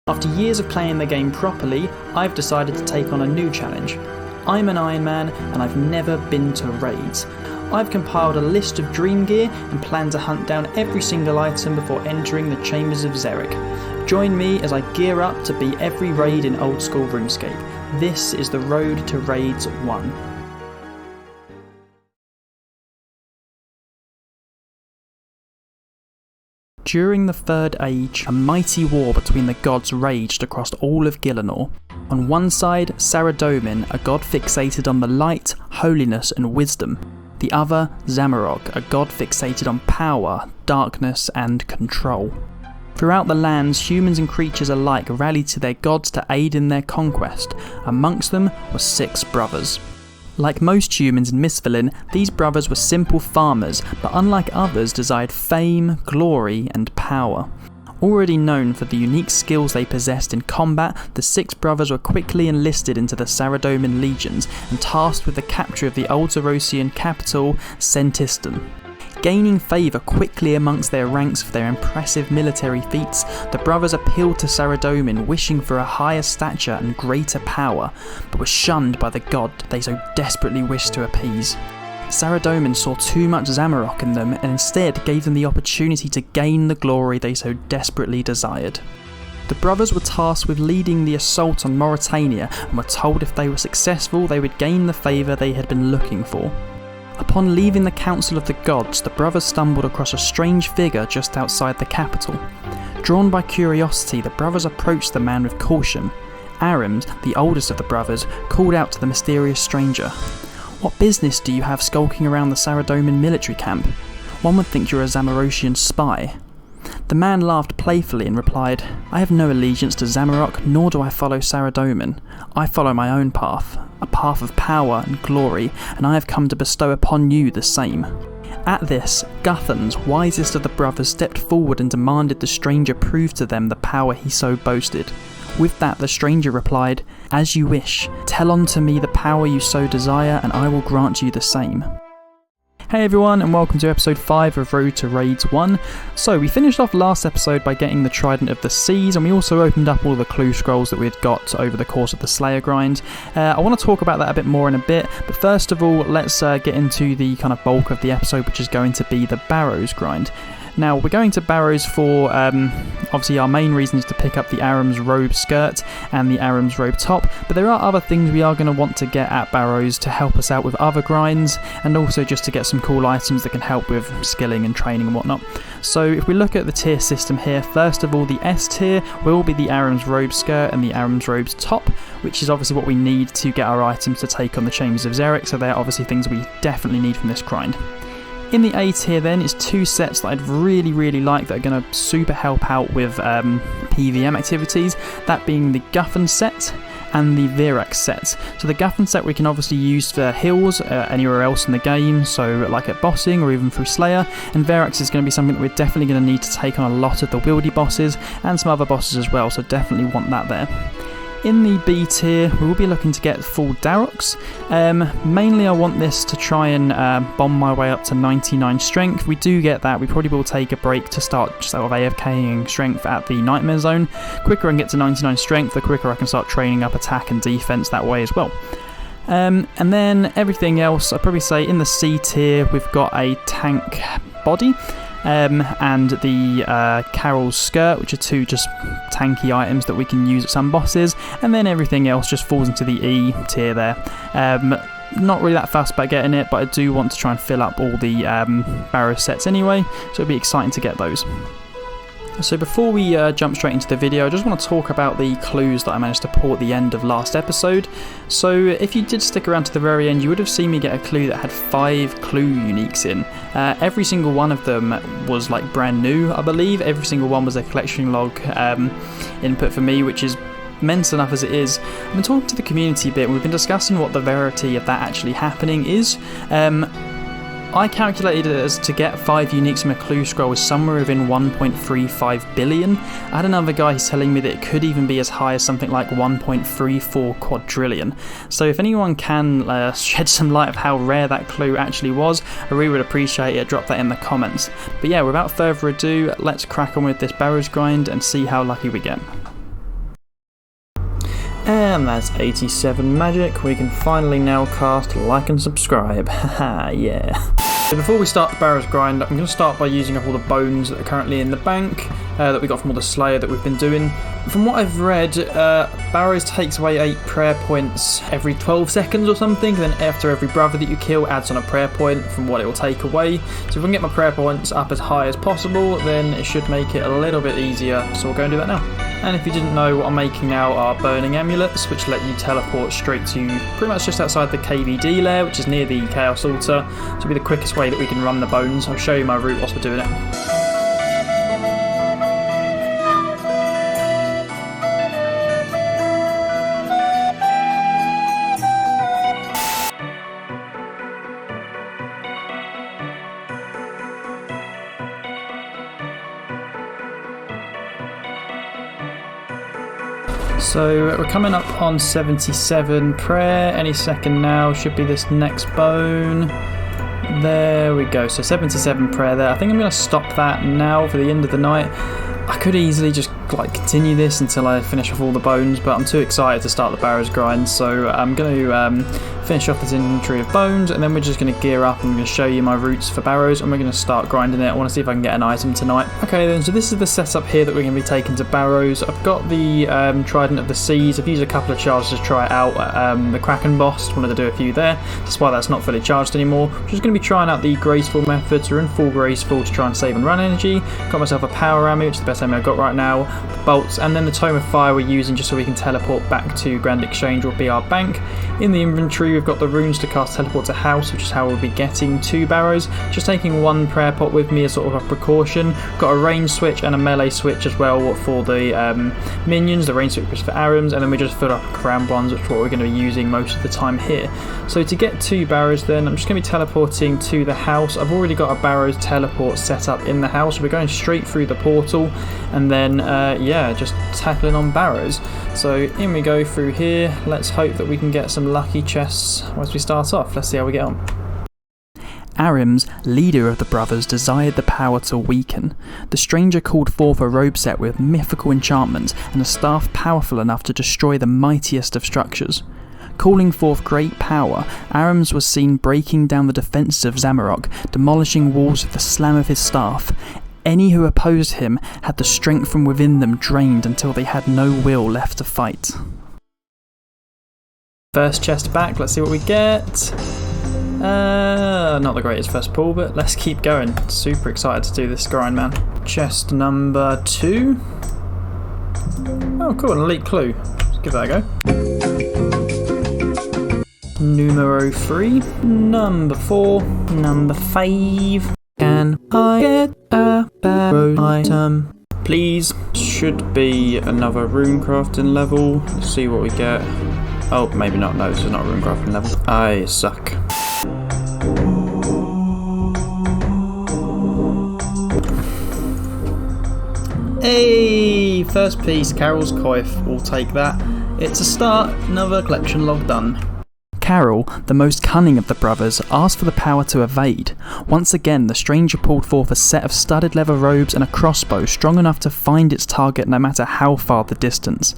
After years of playing the game properly, I've decided to take on a new challenge. I'm an Iron Man and I've never been to raids. I've compiled a list of dream gear and plan to hunt down every single item before entering the Chambers of Xeric. Join me as I gear up to beat every raid in OldSchool Runescape. This is the road to Raids 1. During the Third Age, a mighty war between the gods raged across all of Gielinor. On one side, Saradomin, a god fixated on the light, holiness and wisdom. The other, Zamorak, a god fixated on power, darkness and control. Throughout the lands, humans and creatures alike rallied to their gods to aid in their conquest. Amongst them were 6 brothers. Like most humans in Misthalin, these brothers were simple farmers, but unlike others desired fame, glory and power. Already known for the unique skills they possessed in combat, the 6 brothers were quickly enlisted into the Saradomin legions and tasked with the capture of the Old Zerosian capital, Sentistan. Gaining favour quickly amongst their ranks for their impressive military feats, the brothers appealed to Saradomin, wishing for a higher stature and greater power, but were shunned by the god they so desperately wished to appease. Saradomin saw too much Zamorak in them and instead gave them the opportunity to gain the glory they so desperately desired. The brothers were tasked with leading the assault on Mauritania and were told if they were successful they would gain the favour they had been looking for. Upon leaving the Council of the Gods, the brothers stumbled across a strange figure just outside the capital. Drawn by curiosity, the brothers approached the man with caution. Arims, the oldest of the brothers, called out to the mysterious stranger. "What business do you have skulking around the Saradomin military camp? One would think you're a Zamorosian spy." The man laughed playfully and replied, "I have no allegiance to Zamorak, nor do I follow Saradomin. I follow my own path, a path of power and glory, and I have come to bestow upon you the same." At this, Guthans, wisest of the brothers, stepped forward and demanded the stranger prove to them the power he so boasted. With that, the stranger replied, "As you wish. Tell unto me the power you so desire, and I will grant you the same." Hey everyone, and welcome to episode 5 of Road to Raids 1. So we finished off last episode by getting the Trident of the Seas, and we also opened up all the clue scrolls that we had got over the course of the Slayer grind. I want to talk about that a bit more in a bit, but first of all, let's get into the kind of bulk of the episode, which is going to be the barrows grind. Now, we're going to barrows for, obviously our main reason is to pick up the Aram's robe skirt and the Aram's robe top, but there are other things we are going to want to get at barrows to help us out with other grinds, and also just to get some cool items that can help with skilling and training and whatnot. So if we look at the tier system here, first of all, the S tier will be the Aram's robe skirt and the Aram's robe's top, which is obviously what we need to get our items to take on the Chambers of Xeric, so they're obviously things we definitely need from this grind. In the A tier then is 2 sets that I'd really like that are going to super help out with PVM activities, that being the Guthans set and the Virax set. So the Guthans set we can obviously use for hills anywhere else in the game, so like at bossing or even through Slayer, and Virax is going to be something that we're definitely going to need to take on a lot of the wieldy bosses and some other bosses as well, so definitely want that there. In the B tier, we will be looking to get full Darox. Mainly I want this to try and bomb my way up to 99 strength. If we do get that, we probably will take a break to start just sort of AFKing strength at the Nightmare Zone. Quicker I can get to 99 strength, the quicker I can start training up attack and defense that way as well. And then everything else, I'd probably say in the C tier, we've got a tank body. And the Carol's skirt, which are 2 just tanky items that we can use at some bosses, and then everything else just falls into the E tier there. Not really that fussed about getting it, but I do want to try and fill up all the barrow sets anyway, so it'll be exciting to get those. So before we jump straight into the video, I just want to talk about the clues that I managed to pull at the end of last episode. So if you did stick around to the very end, you would have seen me get a clue that had 5 clue uniques in. Every single one of them was like brand new, I believe. Every single one was a collection log input for me, which is immense enough as it is. I've been talking to the community a bit, and we've been discussing what the verity of that actually happening is. I calculated it as to get 5 uniques from a clue scroll is somewhere within 1.35 billion. I had another guy who's telling me that it could even be as high as something like 1.34 quadrillion. So if anyone can shed some light of how rare that clue actually was, I really would appreciate it. Drop that in the comments. But yeah, without further ado, let's crack on with this barrows grind and see how lucky we get. And that's 87 magic. We can finally now cast like and subscribe. Haha, yeah. So before we start the barrows grind, I'm going to start by using up all the bones that are currently in the bank that we got from all the Slayer that we've been doing. From what I've read, barrows takes away 8 prayer points every 12 seconds or something, then after every brother that you kill adds on a prayer point from what it will take away. So if we can get my prayer points up as high as possible, then it should make it a little bit easier, so we'll go and do that now. And if you didn't know, what I'm making now are burning amulets, which let you teleport straight to pretty much just outside the KVD lair, which is near the Chaos Altar. So it'll be the quickest way that we can run the bones. I'll show you my route whilst we're doing it. So we're coming up on 77 prayer, any second now, should be this next bone. There we go, so 77 prayer there. I think I'm going to stop that now for the end of the night. I could easily just continue this until I finish off all the bones, but I'm too excited to start the barrows grind, so I'm going to finish off this inventory of bones, and then we're just going to gear up and I'm going to show you my routes for barrows, and we're going to start grinding it. I want to see if I can get an item tonight. Okay then, so this is the setup here that we're going to be taking to barrows. I've got the Trident of the Seas. I've used a couple of charges to try it out at the Kraken boss. Wanted to do a few there. That's why that's not fully charged anymore. I'm just going to be trying out the graceful methods. We're in full graceful to try and save and run energy. Got myself a power army, which is the best army I've got right now. Bolts, and then the Tome of Fire we're using just so we can teleport back to Grand Exchange or be our bank. In the inventory we've got the runes to cast teleport to house, which is how we'll be getting to barrows. Just taking one prayer pot with me as sort of a precaution. Got a range switch and a melee switch as well for the minions. The range switch is for Arams, and then we just fill up crammed ones, which is what we're going to be using most of the time here. So to get to barrows then, I'm just going to be teleporting to the house. I've already got a barrows teleport set up in the house. We're going straight through the portal, and then yeah, just tackling on barrows. So in we go through here. Let's hope that we can get some lucky chests as we start off. Let's see how we get on. Arams, leader of the brothers, desired the power to weaken. The stranger called forth a robe set with mythical enchantments and a staff powerful enough to destroy the mightiest of structures. Calling forth great power, Arams was seen breaking down the defences of Zamarok, demolishing walls with the slam of his staff. Any who opposed him had the strength from within them drained until they had no will left to fight. First chest back, let's see what we get. Not the greatest first pull, but let's keep going. Super excited to do this grind, man. Chest number 2. Oh cool, an elite clue. Let's give that a go. Numero 3. Number 4. Number 5. Can I get a barrow item, please? Should be another rune crafting level. Let's see what we get. Oh, maybe not. No, this is not a rune crafting level. I suck. Hey, first piece, Carol's Coif. We'll take that. It's a start. Another collection log done. Carol, the most cunning of the brothers, asked for the power to evade. Once again, the stranger pulled forth a set of studded leather robes and a crossbow strong enough to find its target no matter how far the distance.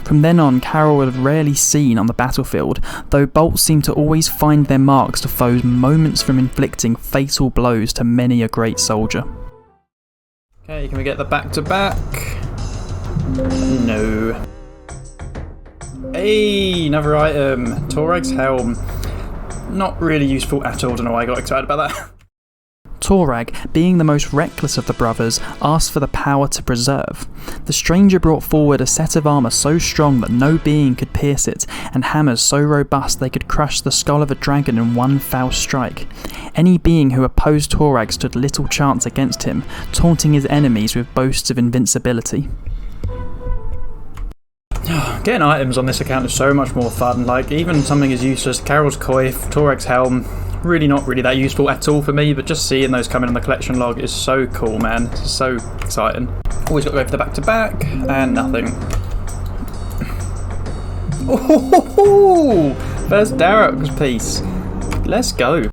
From then on, Carol was rarely seen on the battlefield, though bolts seemed to always find their marks to foes moments from inflicting fatal blows to many a great soldier. Okay, can we get the back-to-back? No. Hey, another item. Torag's Helm. Not really useful at all. Don't know why I got excited about that. Torag, being the most reckless of the brothers, asked for the power to preserve. The stranger brought forward a set of armour so strong that no being could pierce it, and hammers so robust they could crush the skull of a dragon in one foul strike. Any being who opposed Torag stood little chance against him, taunting his enemies with boasts of invincibility. Getting items on this account is so much more fun. Like, even something as useless, Carol's Coif, Torag's Helm, not really that useful at all for me, but just seeing those coming on the collection log is so cool, man. It's so exciting. Always got to go for the back-to-back, and nothing. Oh, first Darrock's piece. Let's go.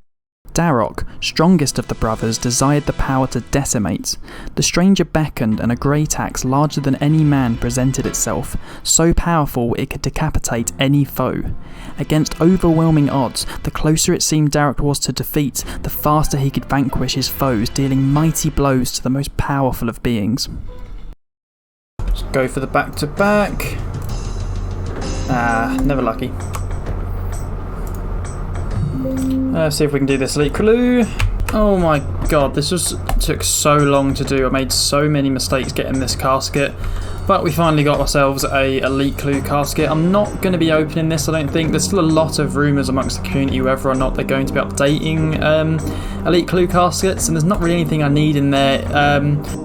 Darok, strongest of the brothers, desired the power to decimate. The stranger beckoned and a great axe larger than any man presented itself, so powerful it could decapitate any foe. Against overwhelming odds, the closer it seemed Darok was to defeat, the faster he could vanquish his foes, dealing mighty blows to the most powerful of beings. Let's go for the back-to-back. Never lucky. Let's see if we can do this elite clue. Oh my god, this took so long to do. I made so many mistakes getting this casket, but we finally got ourselves a elite clue casket. I'm not going to be opening this, I don't think. There's still a lot of rumours amongst the community whether or not they're going to be updating elite clue caskets, and there's not really anything I need in there.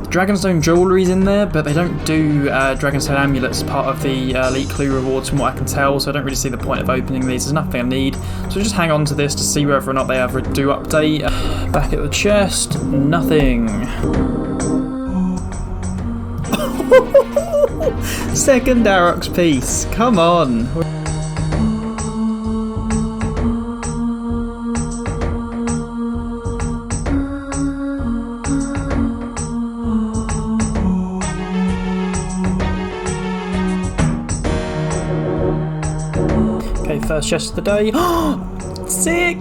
Dragonstone jewellery's in there, but they don't do Dragonstone amulets as part of the elite clue rewards from what I can tell, so I don't really see the point of opening these. There's nothing I need, so just hang on to this to see whether or not they ever do update. Back at the chest, nothing. Second Darok's piece, come on. Okay, first chest of the day. Sick!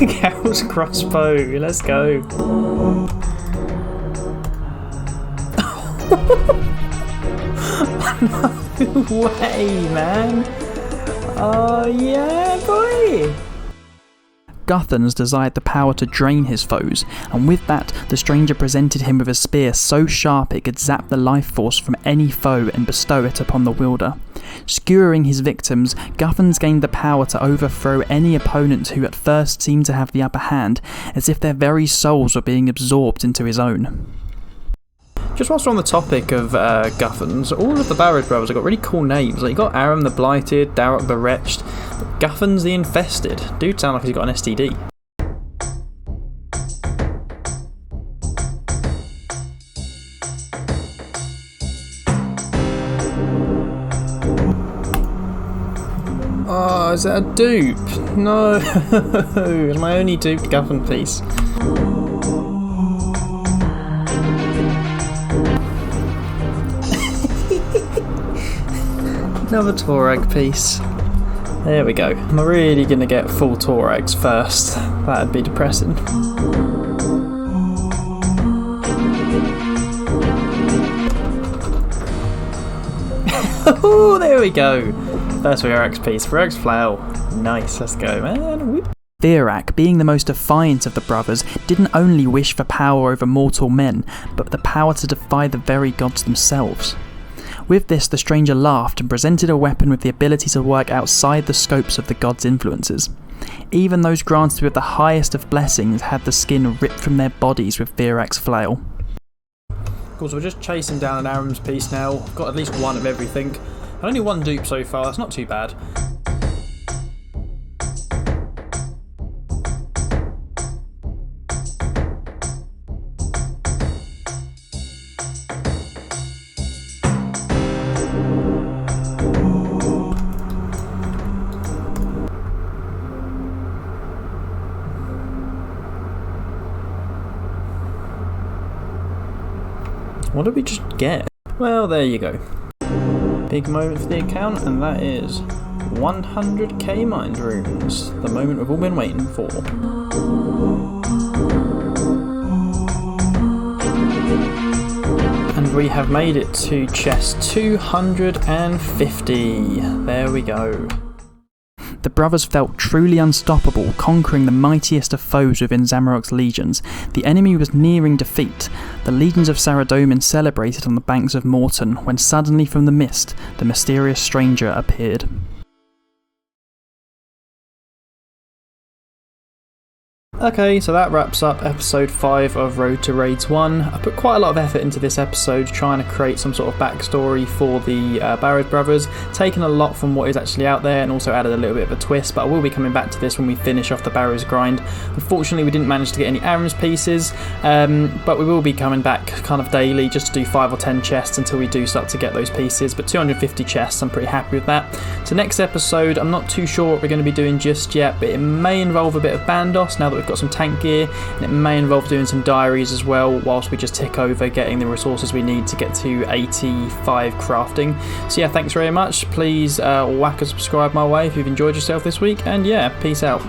Carol's crossbow, let's go. No way, man. Oh yeah, boy. Guthans desired the power to drain his foes, and with that, the stranger presented him with a spear so sharp it could zap the life force from any foe and bestow it upon the wielder. Skewering his victims, Guthans gained the power to overthrow any opponent who at first seemed to have the upper hand, as if their very souls were being absorbed into his own. Just whilst we're on the topic of Guthans, all of the Barrows brothers have got really cool names. Like you got Aram the Blighted, Darok the Wretched, but Guthans the Infested. Dude sounds like he's got an STD. Oh, is that a dupe? No, it's my only duped Guthans piece. Another Torag piece. There we go. I'm really going to get full Torags first. That'd be depressing. Oh, there we go. First Virax piece. Virax Flower. Nice, let's go, man. Xeric, being the most defiant of the brothers, didn't only wish for power over mortal men, but the power to defy the very gods themselves. With this, the stranger laughed and presented a weapon with the ability to work outside the scopes of the gods' influences. Even those granted with the highest of blessings had the skin ripped from their bodies with Xeric's flail. Cool, so we're just chasing down an Aram's piece now. I've got at least one of everything. Only one dupe so far, that's not too bad. What did we just get? Well, there you go. Big moment for the account, and that is 100k mined runes. The moment we've all been waiting for. And we have made it to chest 250. There we go. The brothers felt truly unstoppable, conquering the mightiest of foes within Zamorak's legions. The enemy was nearing defeat. The legions of Saradomin celebrated on the banks of Morton, when suddenly from the mist, the mysterious stranger appeared. Okay, so that wraps up episode 5 of Road to Raids 1. I put quite a lot of effort into this episode trying to create some sort of backstory for the Barrows brothers, taken a lot from what is actually out there and also added a little bit of a twist, but I will be coming back to this when we finish off the Barrows grind. Unfortunately we didn't manage to get any Aram's pieces, but we will be coming back kind of daily just to do 5 or 10 chests until we do start to get those pieces, but 250 chests, I'm pretty happy with that. So next episode, I'm not too sure what we're going to be doing just yet, but it may involve a bit of Bandos now that we've got some tank gear, and it may involve doing some diaries as well, whilst we just tick over getting the resources we need to get to 85 crafting. So yeah, thanks very much. Please whack a subscribe my way if you've enjoyed yourself this week, and yeah, peace out.